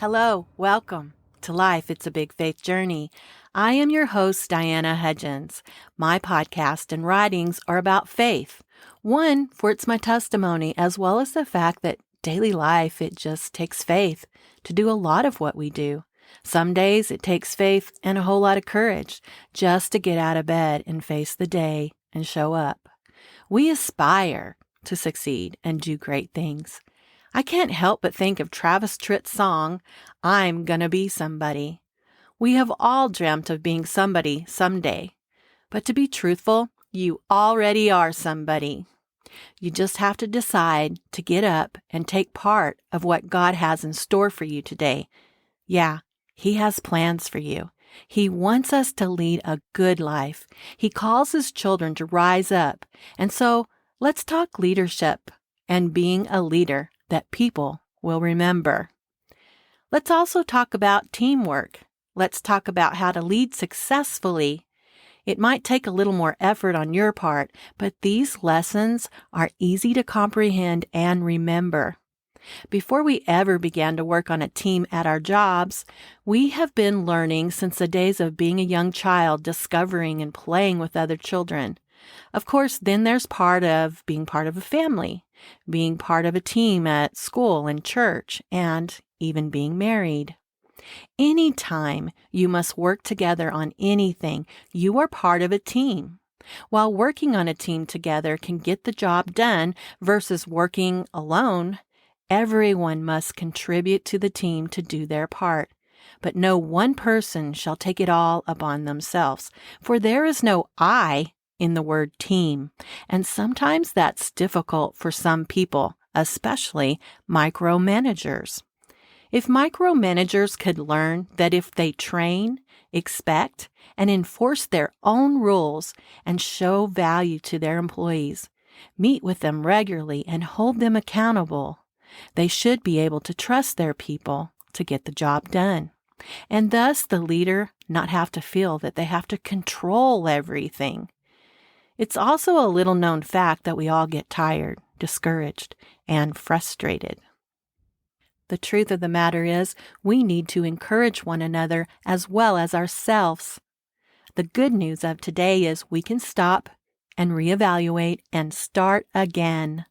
Hello, welcome to Life. It's a Big Faith Journey. I am your host, Diana Hudgins. My podcast and writings are about faith. One, for it's my testimony, as well as the fact that daily life, it just takes faith to do a lot of what we do. Some days it takes faith and a whole lot of courage just to get out of bed and face the day and show up. We aspire to succeed and do great things. I can't help but think of Travis Tritt's song, I'm Gonna Be Somebody. We have all dreamt of being somebody someday. But to be truthful, you already are somebody. You just have to decide to get up and take part of what God has in store for you today. Yeah, He has plans for you. He wants us to lead a good life. He calls His children to rise up. And so let's talk leadership and being a leader that people will remember. Let's also talk about teamwork. Let's talk about how to lead successfully. It might take a little more effort on your part, but these lessons are easy to comprehend and remember. Before we ever began to work on a team at our jobs, we have been learning since the days of being a young child, discovering and playing with other children. Of course, then there's part of being part of a family, being part of a team at school and church, and even being married. Anytime you must work together on anything, you are part of a team. While working on a team together can get the job done versus working alone, everyone must contribute to the team to do their part. But no one person shall take it all upon themselves, for there is no I in the word team, and sometimes that's difficult for some people, especially micromanagers. If micromanagers could learn that if they train, expect, and enforce their own rules and show value to their employees, meet with them regularly and hold them accountable, they should be able to trust their people to get the job done. And thus the leader not have to feel that they have to control everything. It's also a little known fact that we all get tired, discouraged, and frustrated. The truth of the matter is, we need to encourage one another as well as ourselves. The good news of today is we can stop and reevaluate and start again.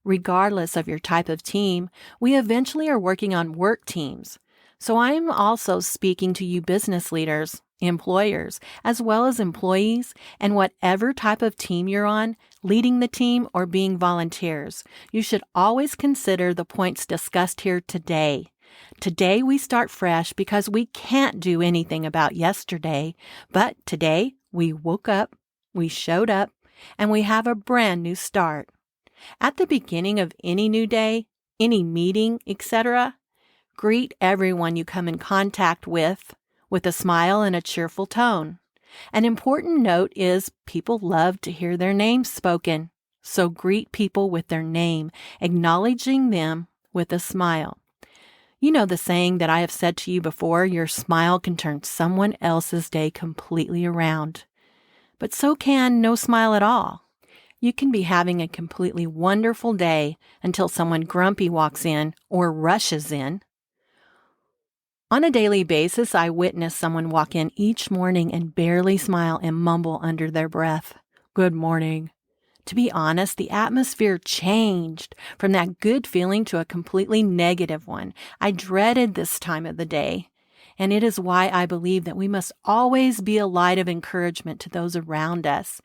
Regardless of your type of team, we eventually are working on work teams. So I'm also speaking to you business leaders, employers, as well as employees, and whatever type of team you're on, leading the team or being volunteers, you should always consider the points discussed here today. Today we start fresh because we can't do anything about yesterday, but today we woke up, we showed up, and we have a brand new start. At the beginning of any new day, any meeting, etc., greet everyone you come in contact with a smile and a cheerful tone. An important note is people love to hear their names spoken, so greet people with their name, acknowledging them with a smile. You know the saying that I have said to you before, your smile can turn someone else's day completely around. But so can no smile at all. You can be having a completely wonderful day until someone grumpy walks in or rushes in. On a daily basis, I witness someone walk in each morning and barely smile and mumble under their breath, "Good morning." To be honest, the atmosphere changed from that good feeling to a completely negative one. I dreaded this time of the day, and it is why I believe that we must always be a light of encouragement to those around us.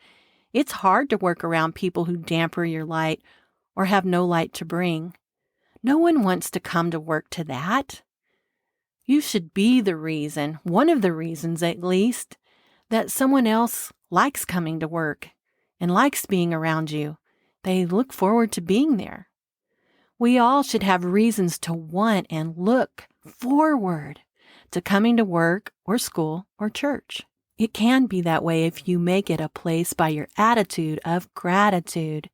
It's hard to work around people who damper your light or have no light to bring. No one wants to come to work to that. You should be the reason, one of the reasons at least, that someone else likes coming to work and likes being around you. They look forward to being there. We all should have reasons to want and look forward to coming to work or school or church. It can be that way if you make it a place by your attitude of gratitude.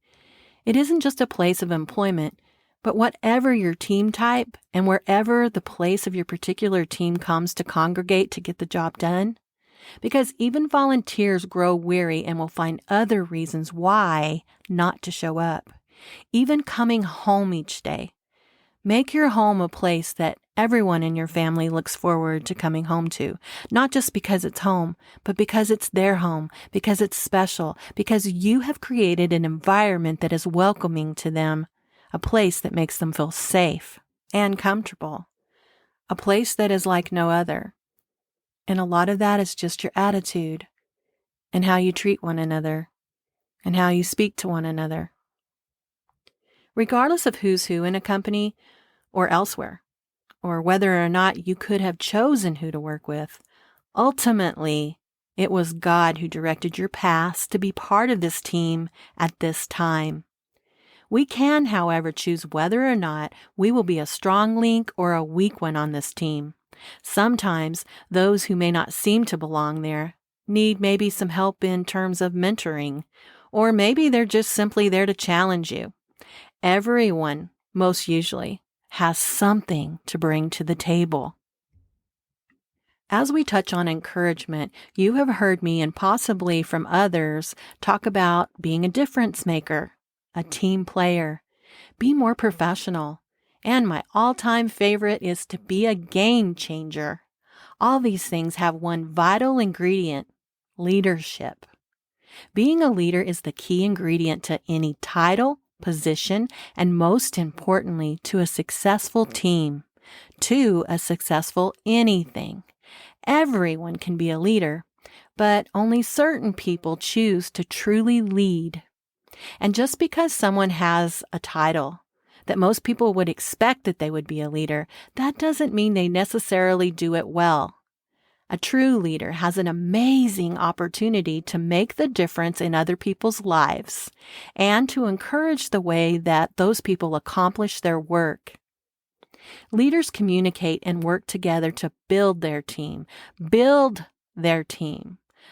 It isn't just a place of employment, but whatever your team type and wherever the place of your particular team comes to congregate to get the job done, because even volunteers grow weary and will find other reasons why not to show up. Even coming home each day. Make your home a place that everyone in your family looks forward to coming home to, not just because it's home, but because it's their home, because it's special, because you have created an environment that is welcoming to them, a place that makes them feel safe and comfortable, a place that is like no other. And a lot of that is just your attitude and how you treat one another and how you speak to one another. Regardless of who's who in a company or elsewhere, or whether or not you could have chosen who to work with, ultimately, it was God who directed your paths to be part of this team at this time. We can, however, choose whether or not we will be a strong link or a weak one on this team. Sometimes those who may not seem to belong there need maybe some help in terms of mentoring, or maybe they're just simply there to challenge you. Everyone, most usually, has something to bring to the table. As we touch on encouragement, you have heard me and possibly from others talk about being a difference maker, a team player, be more professional, and my all-time favorite is to be a game changer. All these things have one vital ingredient: leadership. Being a leader is the key ingredient to any title, position, and most importantly, to a successful team, to a successful anything. Everyone can be a leader, but only certain people choose to truly lead. And just because someone has a title that most people would expect that they would be a leader, that doesn't mean they necessarily do it well. A true leader has an amazing opportunity to make the difference in other people's lives and to encourage the way that those people accomplish their work. Leaders communicate and work together to build their team,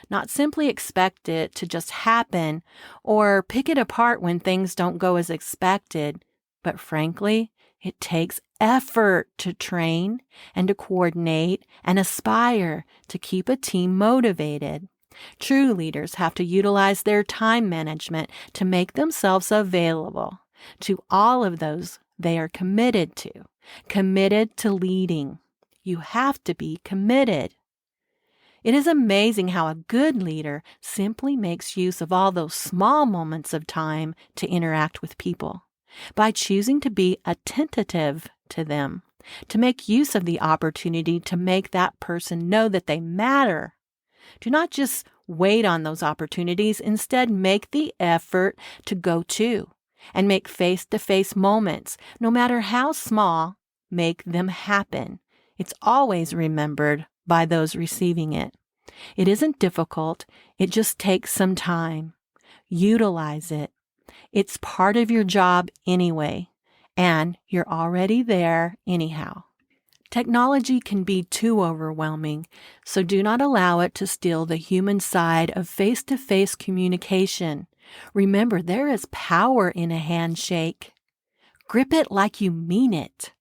not simply expect it to just happen or pick it apart when things don't go as expected, but frankly, it takes effort to train and to coordinate and aspire to keep a team motivated. True leaders have to utilize their time management to make themselves available to all of those they are committed to leading. You have to be committed. It is amazing how a good leader simply makes use of all those small moments of time to interact with people, by choosing to be attentive to them, to make use of the opportunity to make that person know that they matter. Do not just wait on those opportunities. Instead, make the effort to go to and make face-to-face moments, no matter how small, make them happen. It's always remembered by those receiving it. It isn't difficult. It just takes some time. Utilize it. It's part of your job anyway, and you're already there anyhow. Technology can be too overwhelming, so do not allow it to steal the human side of face-to-face communication. Remember, there is power in a handshake. Grip it like you mean it.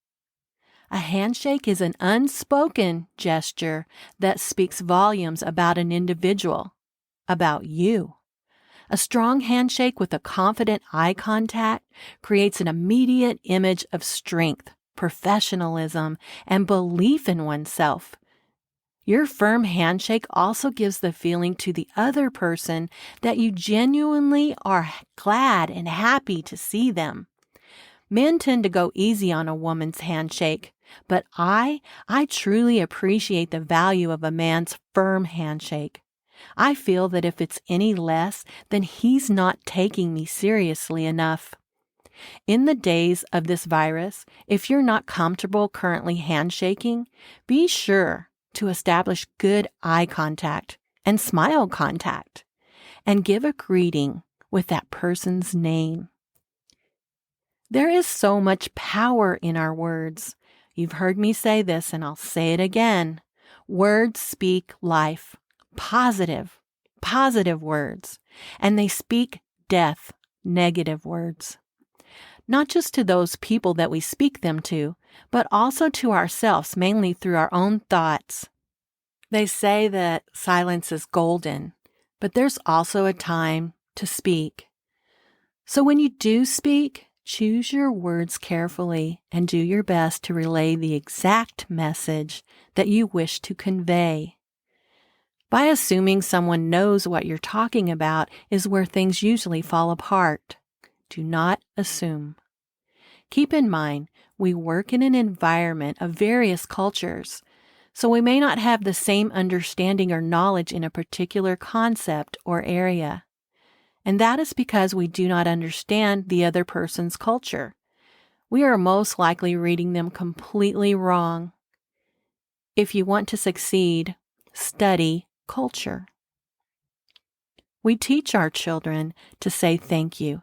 A handshake is an unspoken gesture that speaks volumes about an individual, about you. A strong handshake with a confident eye contact creates an immediate image of strength, professionalism, and belief in oneself. Your firm handshake also gives the feeling to the other person that you genuinely are glad and happy to see them. Men tend to go easy on a woman's handshake, but I truly appreciate the value of a man's firm handshake. I feel that if it's any less, then he's not taking me seriously enough. In the days of this virus, if you're not comfortable currently handshaking, be sure to establish good eye contact and smile contact, and give a greeting with that person's name. There is so much power in our words. You've heard me say this, and I'll say it again. Words speak life. Positive words, and they speak death, negative words. Not just to those people that we speak them to, but also to ourselves, mainly through our own thoughts. They say that silence is golden, but there's also a time to speak. So when you do speak, Choose your words carefully and do your best to relay the exact message that you wish to convey. By assuming someone knows what you're talking about is where things usually fall apart. Do not assume. Keep in mind, we work in an environment of various cultures, so we may not have the same understanding or knowledge in a particular concept or area. And that is because we do not understand the other person's culture. We are most likely reading them completely wrong. If you want to succeed, study culture. We teach our children to say thank you,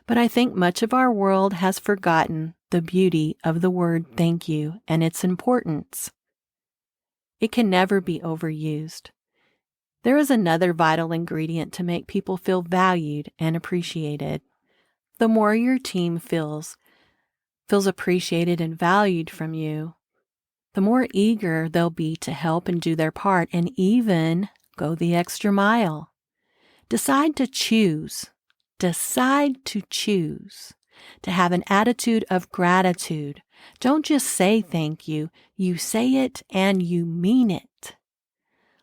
but I think much of our world has forgotten the beauty of the word thank you and its importance. It can never be overused. There is another vital ingredient to make people feel valued and appreciated. The more your team feels appreciated and valued from you, the more eager they'll be to help and do their part and even go the extra mile. Decide to choose to have an attitude of gratitude. Don't just say thank you. You say it and you mean it.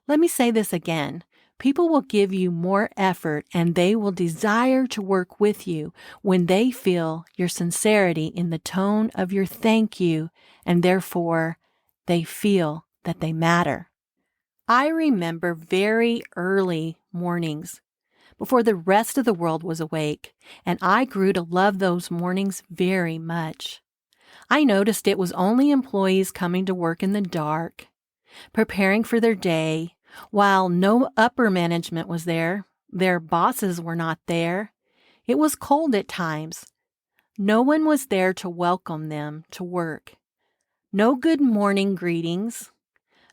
Let me say this again. People will give you more effort and they will desire to work with you when they feel your sincerity in the tone of your thank you, and therefore they feel that they matter. I remember very early mornings before the rest of the world was awake, and I grew to love those mornings very much. I noticed it was only employees coming to work in the dark, preparing for their day, while no upper management was there. Their bosses were not there. It was cold at times. No one was there to welcome them to work. No good morning greetings.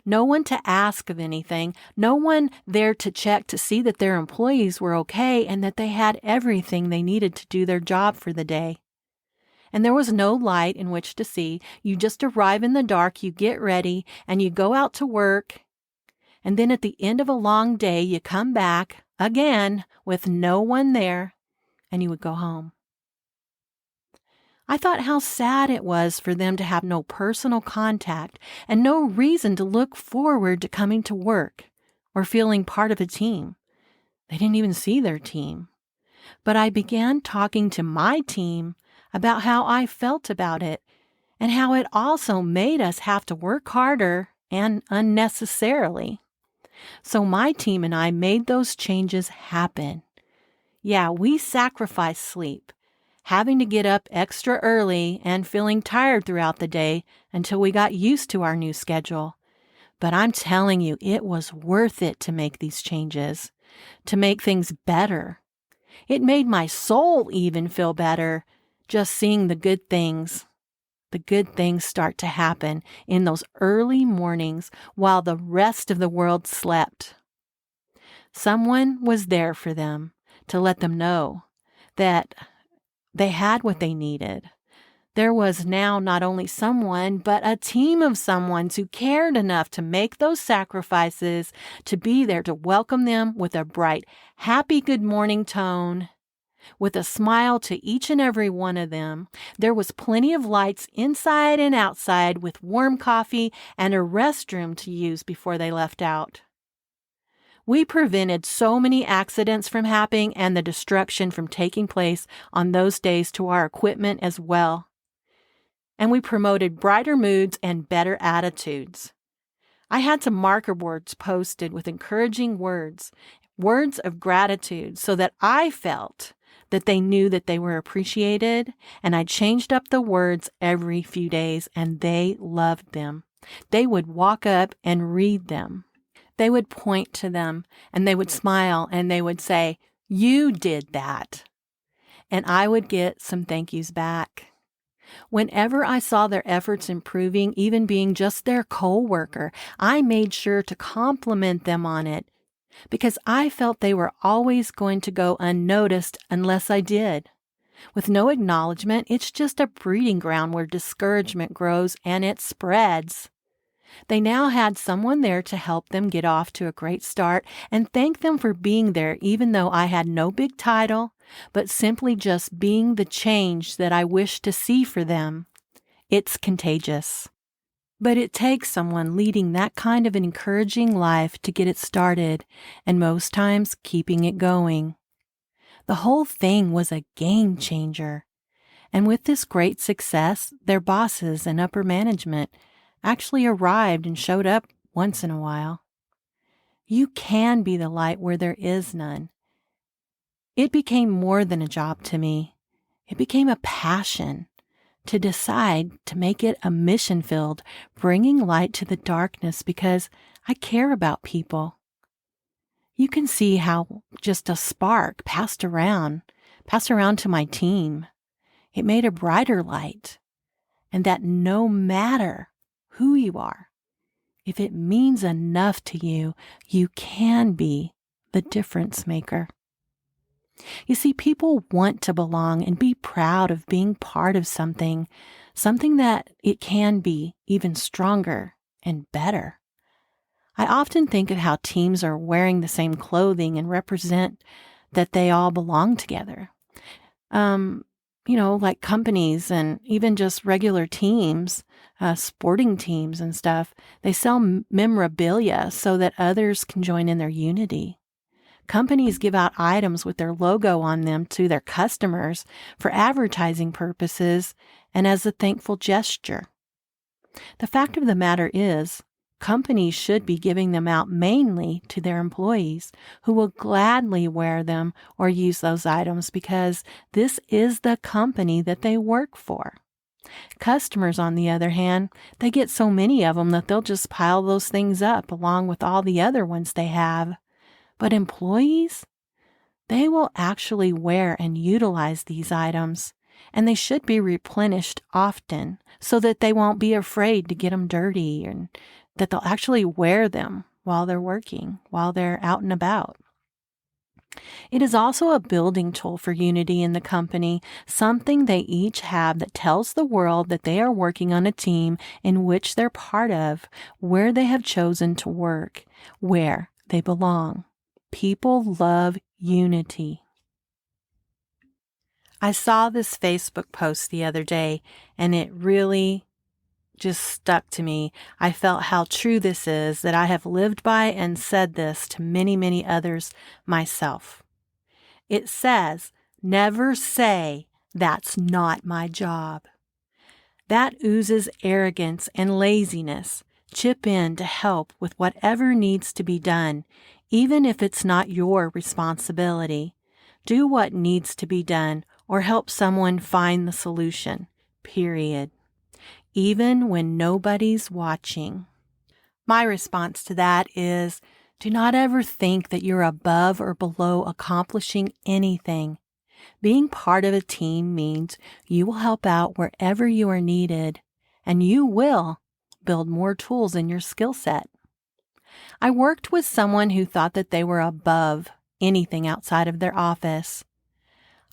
No one to ask of anything. No one there to check to see that their employees were okay and that they had everything they needed to do their job for the day. And there was no light in which to see. You just arrive in the dark, you get ready, and you go out to work. And then at the end of a long day, you come back again with no one there, and you would go home. I thought how sad it was for them to have no personal contact and no reason to look forward to coming to work or feeling part of a team. They didn't even see their team. But I began talking to my team about how I felt about it and how it also made us have to work harder and unnecessarily. So my team and I made those changes happen. Yeah, we sacrificed sleep, having to get up extra early and feeling tired throughout the day until we got used to our new schedule. But I'm telling you, it was worth it to make these changes, to make things better. It made my soul even feel better just seeing the good things start to happen in those early mornings while the rest of the world slept. Someone was there for them to let them know that they had what they needed. There was now not only someone, but a team of someone who cared enough to make those sacrifices, to be there to welcome them with a bright, happy good morning tone, with a smile to each and every one of them. There was plenty of lights inside and outside with warm coffee and a restroom to use before they left out. We prevented so many accidents from happening and the destruction from taking place on those days to our equipment as well. And we promoted brighter moods and better attitudes. I had some marker boards posted with encouraging words of gratitude, so that I felt that they knew that they were appreciated, and I changed up the words every few days, and they loved them. They would walk up and read them. They would point to them, and they would smile, and they would say, "You did that." And I would get some thank yous back. Whenever I saw their efforts improving, even being just their co-worker, I made sure to compliment them on it, because I felt they were always going to go unnoticed unless I did. With no acknowledgement, it's just a breeding ground where discouragement grows and it spreads. They now had someone there to help them get off to a great start and thank them for being there, even though I had no big title, but simply just being the change that I wished to see for them. It's contagious. But it takes someone leading that kind of an encouraging life to get it started, and most times keeping it going. The whole thing was a game changer. And with this great success, their bosses and upper management actually arrived and showed up once in a while. You can be the light where there is none. It became more than a job to me. It became a passion to decide to make it a mission-filled, bringing light to the darkness because I care about people. You can see how just a spark passed around to my team. It made a brighter light, and that no matter who you are, if it means enough to you, you can be the difference maker. You see, people want to belong and be proud of being part of something that it can be even stronger and better. I often think of how teams are wearing the same clothing and represent that they all belong together. Like companies and even just regular teams, sporting teams and stuff, they sell memorabilia so that others can join in their unity. Companies give out items with their logo on them to their customers for advertising purposes and as a thankful gesture. The fact of the matter is, companies should be giving them out mainly to their employees who will gladly wear them or use those items because this is the company that they work for. Customers, on the other hand, they get so many of them that they'll just pile those things up along with all the other ones they have. But employees, they will actually wear and utilize these items, and they should be replenished often so that they won't be afraid to get them dirty and that they'll actually wear them while they're working, while they're out and about. It is also a building tool for unity in the company, something they each have that tells the world that they are working on a team in which they're part of, where they have chosen to work, where they belong. People love unity. I saw this Facebook post the other day, and it really just stuck to me. I felt how true this is, that I have lived by and said this to many, many others myself. It says, never say, that's not my job. That oozes arrogance and laziness. Chip in to help with whatever needs to be done, even if it's not your responsibility. Do what needs to be done or help someone find the solution, period. Even when nobody's watching. My response to that is, do not ever think that you're above or below accomplishing anything. Being part of a team means you will help out wherever you are needed, and you will build more tools in your skill set. I worked with someone who thought that they were above anything outside of their office.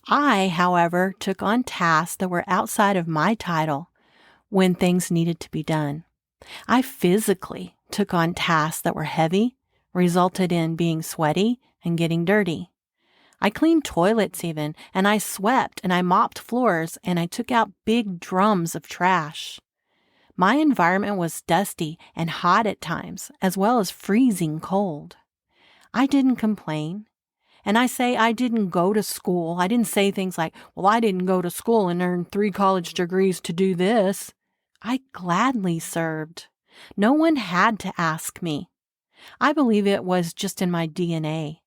I, however, took on tasks that were outside of my title when things needed to be done. I physically took on tasks that were heavy, resulted in being sweaty and getting dirty. I cleaned toilets even, and I swept and I mopped floors and I took out big drums of trash. My environment was dusty and hot at times, as well as freezing cold. I didn't complain. And I say I didn't go to school. I didn't say things like, well, I didn't go to school and earn 3 college degrees to do this. I gladly served. No one had to ask me. I believe it was just in my DNA.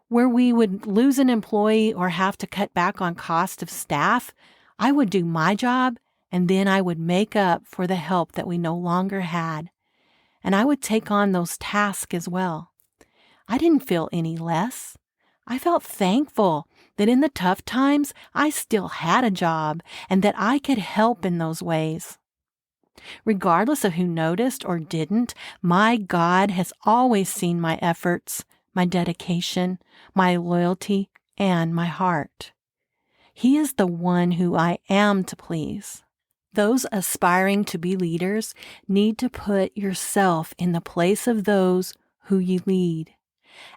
Where we would lose an employee or have to cut back on cost of staff, I would do my job and then I would make up for the help that we no longer had. And I would take on those tasks as well. I didn't feel any less. I felt thankful that in the tough times, I still had a job and that I could help in those ways. Regardless of who noticed or didn't, my God has always seen my efforts, my dedication, my loyalty, and my heart. He is the one who I am to please. Those aspiring to be leaders need to put yourself in the place of those who you lead,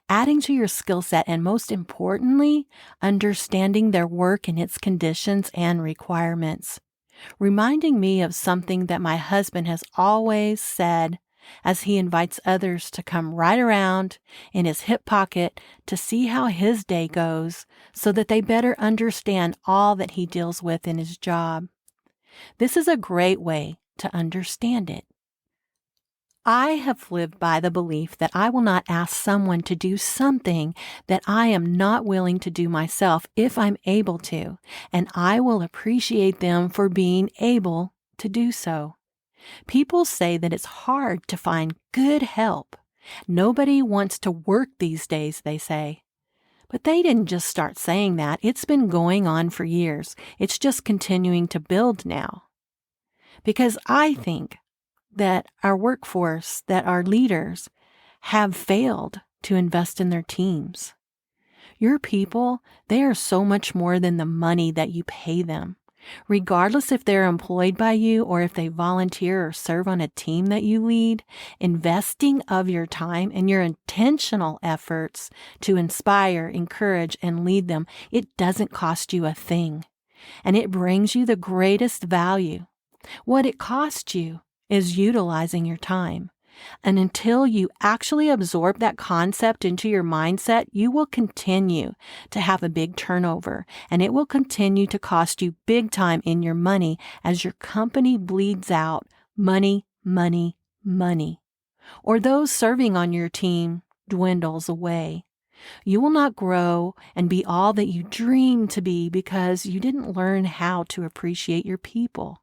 adding to your skill set and, most importantly, understanding their work and its conditions and requirements. Reminding me of something that my husband has always said as he invites others to come right around in his hip pocket to see how his day goes so that they better understand all that he deals with in his job. This is a great way to understand it. I have lived by the belief that I will not ask someone to do something that I am not willing to do myself if I'm able to, and I will appreciate them for being able to do so. People say that it's hard to find good help. Nobody wants to work these days, they say. But they didn't just start saying that. It's been going on for years. It's just continuing to build now. Because I think that our workforce, that our leaders have failed to invest in their teams. Your people, they are so much more than the money that you pay them. Regardless if they're employed by you or if they volunteer or serve on a team that you lead, investing of your time and your intentional efforts to inspire, encourage, and lead them, it doesn't cost you a thing. And it brings you the greatest value. What it costs you is utilizing your time. And until you actually absorb that concept into your mindset, you will continue to have a big turnover, and it will continue to cost you big time in your money as your company bleeds out money, money, money. Or those serving on your team dwindles away. You will not grow and be all that you dream to be because you didn't learn how to appreciate your people.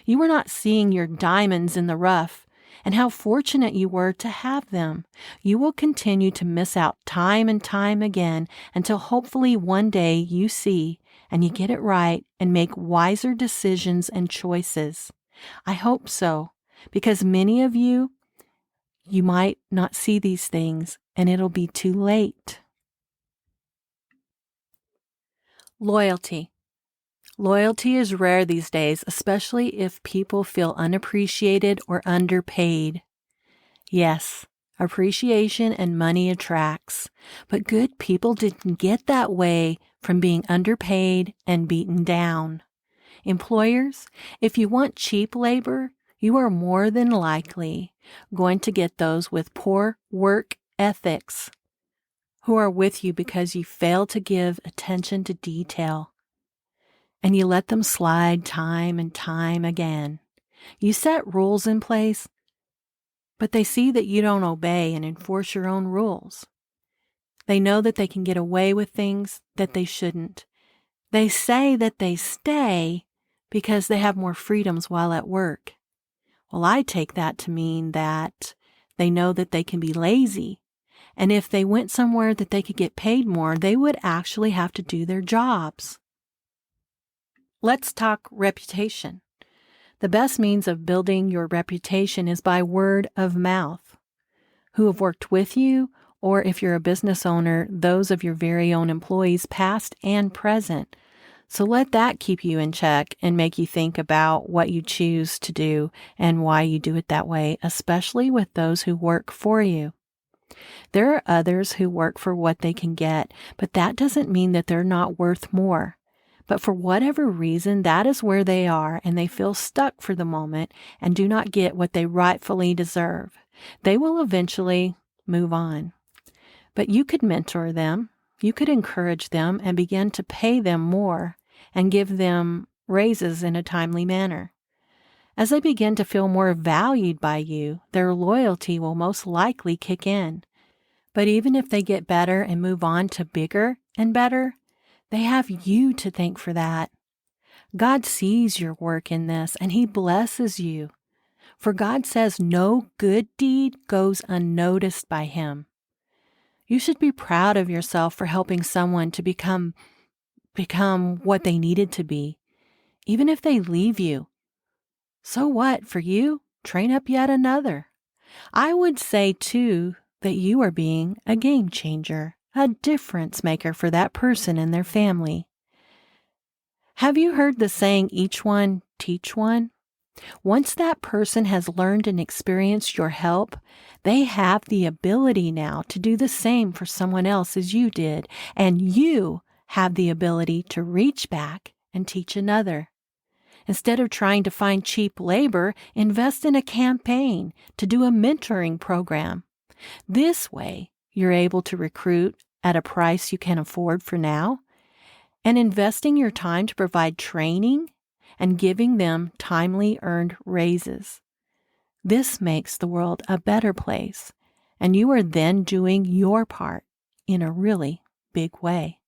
You were not seeing your diamonds in the rough and how fortunate you were to have them. You will continue to miss out time and time again until hopefully one day you see and you get it right and make wiser decisions and choices. I hope so, because many of you might not see these things and it'll be too late. Loyalty. Loyalty is rare these days, especially if people feel unappreciated or underpaid. Yes, appreciation and money attracts, but good people didn't get that way from being underpaid and beaten down. Employers, if you want cheap labor, you are more than likely going to get those with poor work ethics who are with you because you fail to give attention to detail. And you let them slide time and time again. You set rules in place, but they see that you don't obey and enforce your own rules. They know that they can get away with things that they shouldn't. They say that they stay because they have more freedoms while at work. Well, I take that to mean that they know that they can be lazy. And if they went somewhere that they could get paid more, they would actually have to do their jobs. Let's talk reputation. The best means of building your reputation is by word of mouth. Who have worked with you, or if you're a business owner, those of your very own employees, past and present. So let that keep you in check and make you think about what you choose to do and why you do it that way, especially with those who work for you. There are others who work for what they can get, but that doesn't mean that they're not worth more. But for whatever reason, that is where they are, and they feel stuck for the moment and do not get what they rightfully deserve. They will eventually move on. But you could mentor them, you could encourage them, and begin to pay them more and give them raises in a timely manner. As they begin to feel more valued by you, their loyalty will most likely kick in. But even if they get better and move on to bigger and better, they have you to thank for that. God sees your work in this, and He blesses you. For God says no good deed goes unnoticed by Him. You should be proud of yourself for helping someone to become what they needed to be, even if they leave you. So what for you? Train up yet another. I would say, too, that you are being a game changer, a difference maker for that person and their family. Have you heard the saying, each one, teach one? Once that person has learned and experienced your help, they have the ability now to do the same for someone else as you did, and you have the ability to reach back and teach another. Instead of trying to find cheap labor, invest in a campaign to do a mentoring program. This way, you're able to recruit at a price you can afford for now, and investing your time to provide training and giving them timely earned raises. This makes the world a better place, and you are then doing your part in a really big way.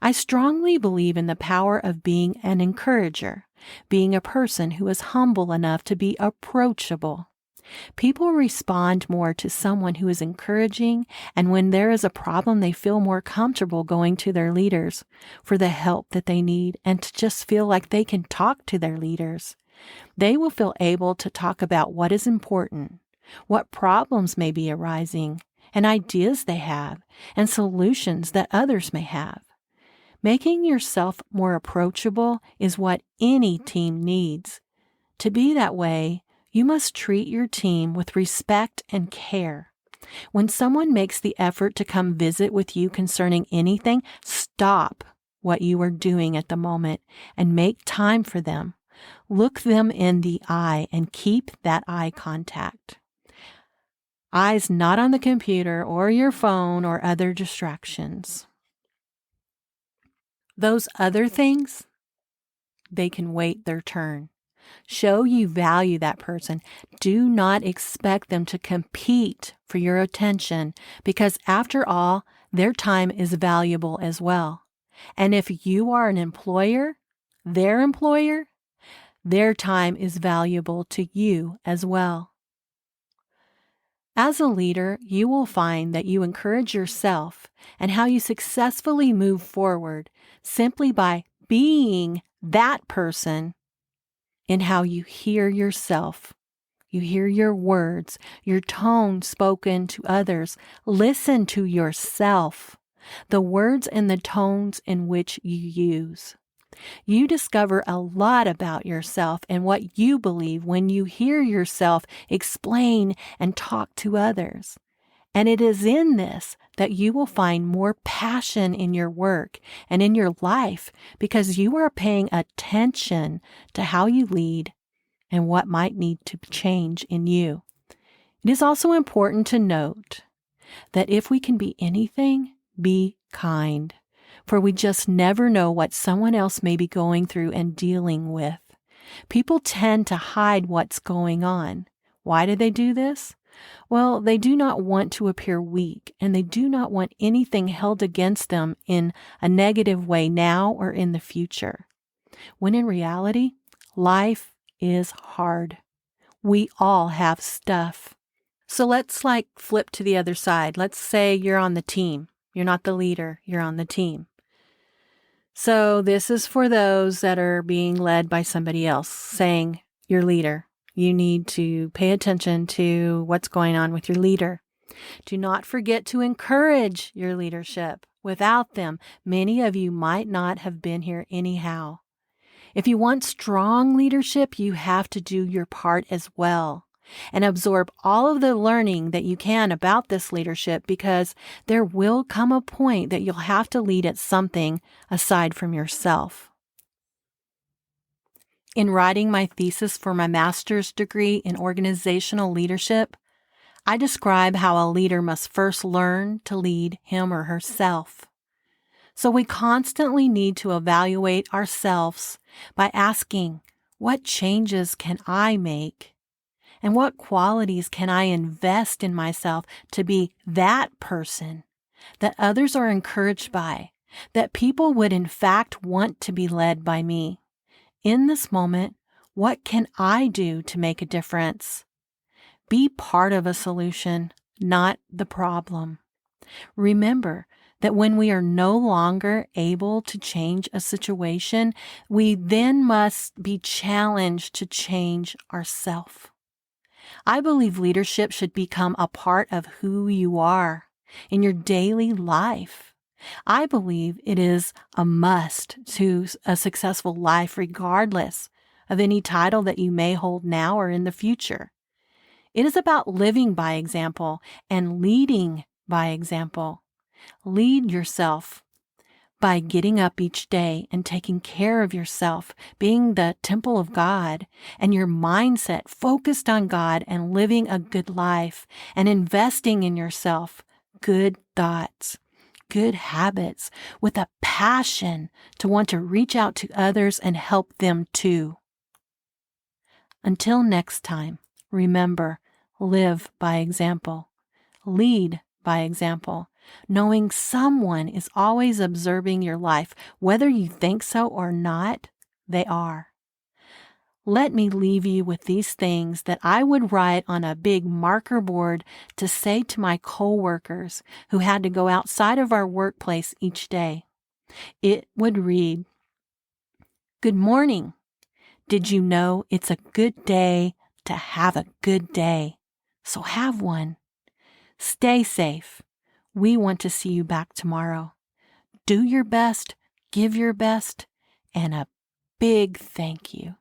I strongly believe in the power of being an encourager, being a person who is humble enough to be approachable. People respond more to someone who is encouraging, and when there is a problem, they feel more comfortable going to their leaders for the help that they need and to just feel like they can talk to their leaders. They will feel able to talk about what is important, what problems may be arising, and ideas they have, and solutions that others may have. Making yourself more approachable is what any team needs. To be that way, you must treat your team with respect and care. When someone makes the effort to come visit with you concerning anything, stop what you are doing at the moment and make time for them. Look them in the eye and keep that eye contact. Eyes not on the computer or your phone or other distractions. Those other things, they can wait their turn. Show you value that person. Do not expect them to compete for your attention because, after all, their time is valuable as well. And if you are an employer, their time is valuable to you as well. As a leader, you will find that you encourage yourself and how you successfully move forward simply by being that person in how you hear yourself. You hear your words, your tone spoken to others. Listen to yourself, the words and the tones in which you use. You discover a lot about yourself and what you believe when you hear yourself explain and talk to others. And it is in this that you will find more passion in your work and in your life because you are paying attention to how you lead and what might need to change in you. It is also important to note that if we can be anything, be kind, for we just never know what someone else may be going through and dealing with. People tend to hide what's going on. Why do they do this? Well, they do not want to appear weak, and they do not want anything held against them in a negative way now or in the future. When in reality, life is hard. We all have stuff. So let's flip to the other side. Let's say you're on the team. You're not the leader. You're on the team. So this is for those that are being led by somebody else, saying, your leader. You need to pay attention to what's going on with your leader. Do not forget to encourage your leadership. Without them, many of you might not have been here anyhow. If you want strong leadership, you have to do your part as well and absorb all of the learning that you can about this leadership, because there will come a point that you'll have to lead at something aside from yourself. In writing my thesis for my master's degree in organizational leadership, I describe how a leader must first learn to lead him or herself. So we constantly need to evaluate ourselves by asking, what changes can I make? And what qualities can I invest in myself to be that person that others are encouraged by, that people would in fact want to be led by me? In this moment, what can I do to make a difference? Be part of a solution, not the problem. Remember that when we are no longer able to change a situation, we then must be challenged to change ourselves. I believe leadership should become a part of who you are in your daily life. I believe it is a must to a successful life, regardless of any title that you may hold now or in the future. It is about living by example and leading by example. Lead yourself by getting up each day and taking care of yourself, being the temple of God, and your mindset focused on God and living a good life and investing in yourself, good thoughts, good habits, with a passion to want to reach out to others and help them too. Until next time, remember, live by example, lead by example, knowing someone is always observing your life, whether you think so or not, they are. Let me leave you with these things that I would write on a big marker board to say to my coworkers who had to go outside of our workplace each day. It would read, "Good morning. Did you know it's a good day to have a good day? So have one. Stay safe. We want to see you back tomorrow. Do your best, give your best, and a big thank you."